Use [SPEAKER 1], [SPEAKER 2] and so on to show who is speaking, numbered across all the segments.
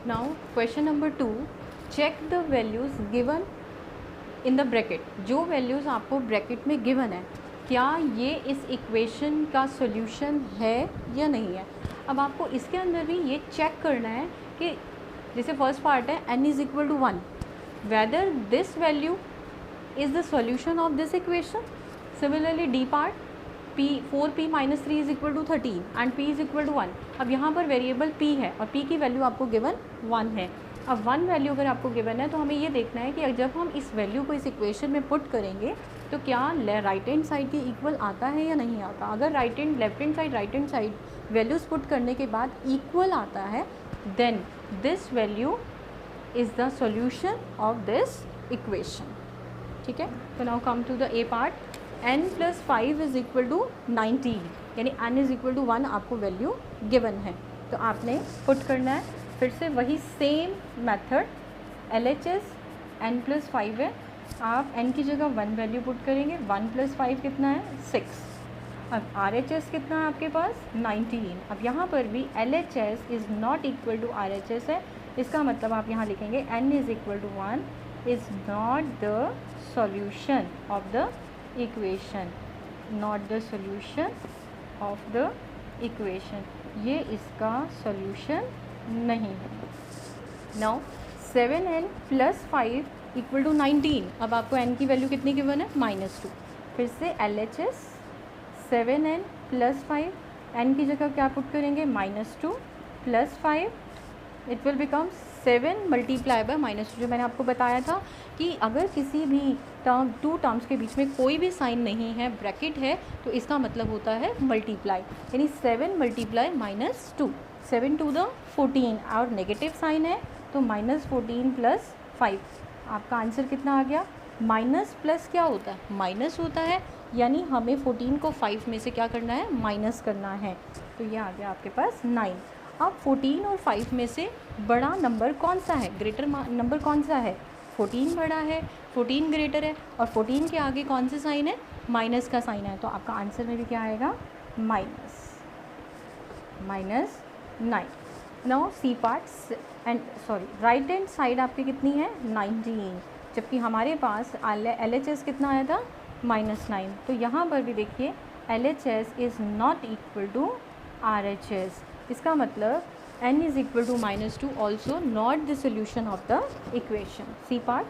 [SPEAKER 1] Now question number 2, check the values given in the bracket. जो values आपको bracket में given है, क्या ये इस इक्वेशन का सॉल्यूशन है या नहीं है। अब आपको इसके अंदर भी ये चेक करना है कि जैसे फर्स्ट पार्ट है n is equal to 1, whether this value is the solution of this equation. Similarly D part, p 4p minus 3 is equal to 13 and p is equal to 1। अब यहाँ पर वेरिएबल p है और p की value आपको given 1 है। अब 1 value अगर आपको गिवन है तो हमें ये देखना है कि जब हम इस वैल्यू को इस इक्वेशन में पुट करेंगे तो क्या राइट हैंड साइड के इक्वल आता है या नहीं आता। अगर left hand side values put करने के बाद इक्वल आता है, then this value is the solution of this equation. ठीक है, तो now come to the A part. n plus 5 is equal to 19, यानी n इज़ इक्वल टू 1 आपको वैल्यू गिवन है, तो आपने पुट करना है फिर से वही same method. LHS n plus 5 है, आप n की जगह 1 वैल्यू पुट करेंगे। 1 प्लस 5 कितना है 6। अब RHS कितना है आपके पास 19। अब यहाँ पर भी LHS is not equal to RHS है, इसका मतलब आप यहाँ लिखेंगे n is equal to 1 is not the solution of the equation, not the solution of the equation, ये इसका solution नहीं है। Now 7n plus 5 equal to 19। अब आपको n की वैल्यू कितनी गिवन है -2। फिर से LHS 7n plus 5, n की जगह क्या पुट करेंगे -2 plus 5, it will become 7 multiply by -2। जो मैंने आपको बताया था कि अगर किसी भी टू टर्म्स के बीच में कोई भी साइन नहीं है, ब्रैकेट है, तो इसका मतलब होता है मल्टीप्लाई, यानी 7 मल्टीप्लाई -2, 7 टू द 14 और नेगेटिव साइन है तो -14 प्लस 5। आपका आंसर कितना आ गया। माइनस प्लस क्या होता है माइनस होता है, यानी हमें 14 को 5 में से क्या करना है माइनस करना है, तो ये आ गया आपके पास 9। अब 14 और 5 में से बड़ा नंबर कौन सा है, ग्रेटर नंबर कौन सा है, 14 बड़ा है, 14 ग्रेटर है, और 14 के आगे कौन सा साइन है माइनस का साइन है, तो आपका आंसर में भी क्या आएगा -9। Now C part and right hand side आपकी कितनी है 19, जबकि हमारे पास LHS कितना आया था -9। तो यहाँ पर भी देखिए LHS is not equal to RHS, इसका मतलब n is equal to -2 also not the solution of the equation. C part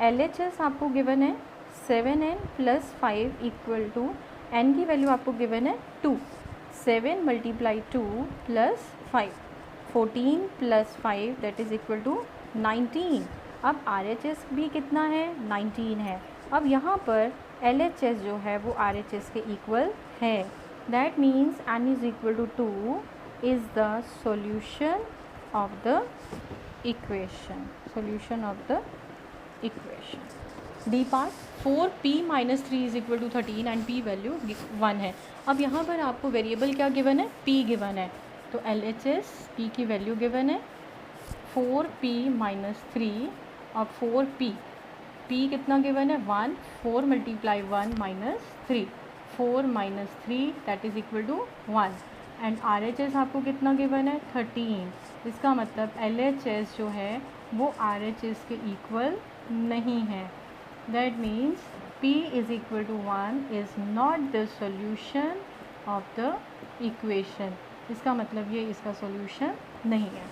[SPEAKER 1] LHS आपको गिवन है 7n plus 5 equal to n की वैल्यू आपको गिवन है 2, 7 multiply 2 plus 5, 14 plus 5 that is equal to 19। अब RHS भी कितना है 19 है। अब यहाँ पर LHS जो है वो RHS के इक्वल है, that means n is equal to 2 is the solution of the equation, solution of the equation। D part 4p minus 3 is equal to 13 and p value 1 है। अब यहाँ पर आपको वेरिएबल क्या गिवन है p गिवन है, तो LHS p की वैल्यू गिवन है 4p minus 3 और 4p, p कितना गिवन है 1, 4 multiply 1 minus 3, 4 minus 3 that is equal to 1 and RHS आपको कितना गिवन है 13। इसका मतलब LHS जो है वो RHS के इक्वल नहीं है, that means P is equal to 1 is not the solution of the equation. इसका मतलब ये इसका सॉल्यूशन नहीं है।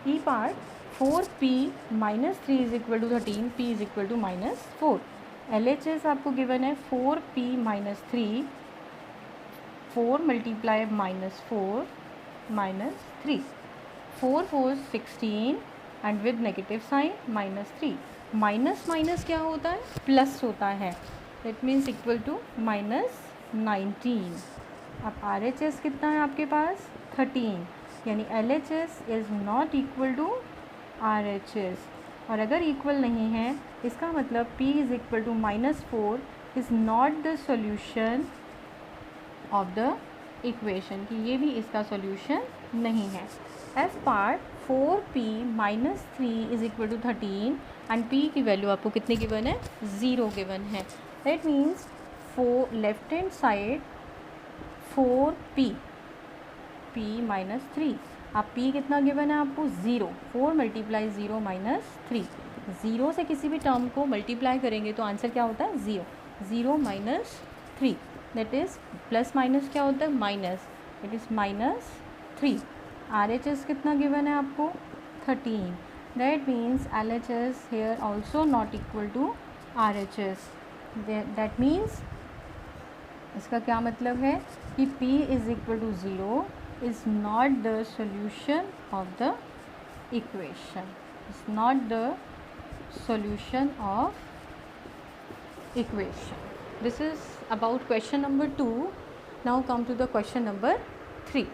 [SPEAKER 1] ई part 4p minus 3 is equal to 13, p is equal to -4। LHS आपको गिवन है 4p minus 3, 4 multiply -4 -3, 4 4 16 and with negative sign -3। Minus minus क्या होता है प्लस होता है, दैट मीन्स इक्वल टू -19। अब RHS कितना है आपके पास 13, यानी LHS is not equal to RHS, और अगर इक्वल नहीं है इसका मतलब P is equal to -4 is not the solution of the equation, कि ये भी इसका सॉल्यूशन नहीं है। F part 4p minus 3 is equal to 13 and p की वैल्यू आपको कितनी गिवन है 0 गिवन है, that means left hand side 4p p minus 3 अब P कितना गिवन है आपको 0, 4 मल्टीप्लाई 0 माइनस 3, 0 से किसी भी टर्म को मल्टीप्लाई करेंगे तो आंसर क्या होता है 0, 0 minus 3 that is plus minus क्या होता है minus, it is minus 3। RHS कितना गिवन है आपको 13, that means LHS here also not equal to RHS, that means इसका क्या मतलब है कि P is equal to 0 is not the solution of the equation, is not the solution of equation. This is about question number 2. Now come to the question number 3.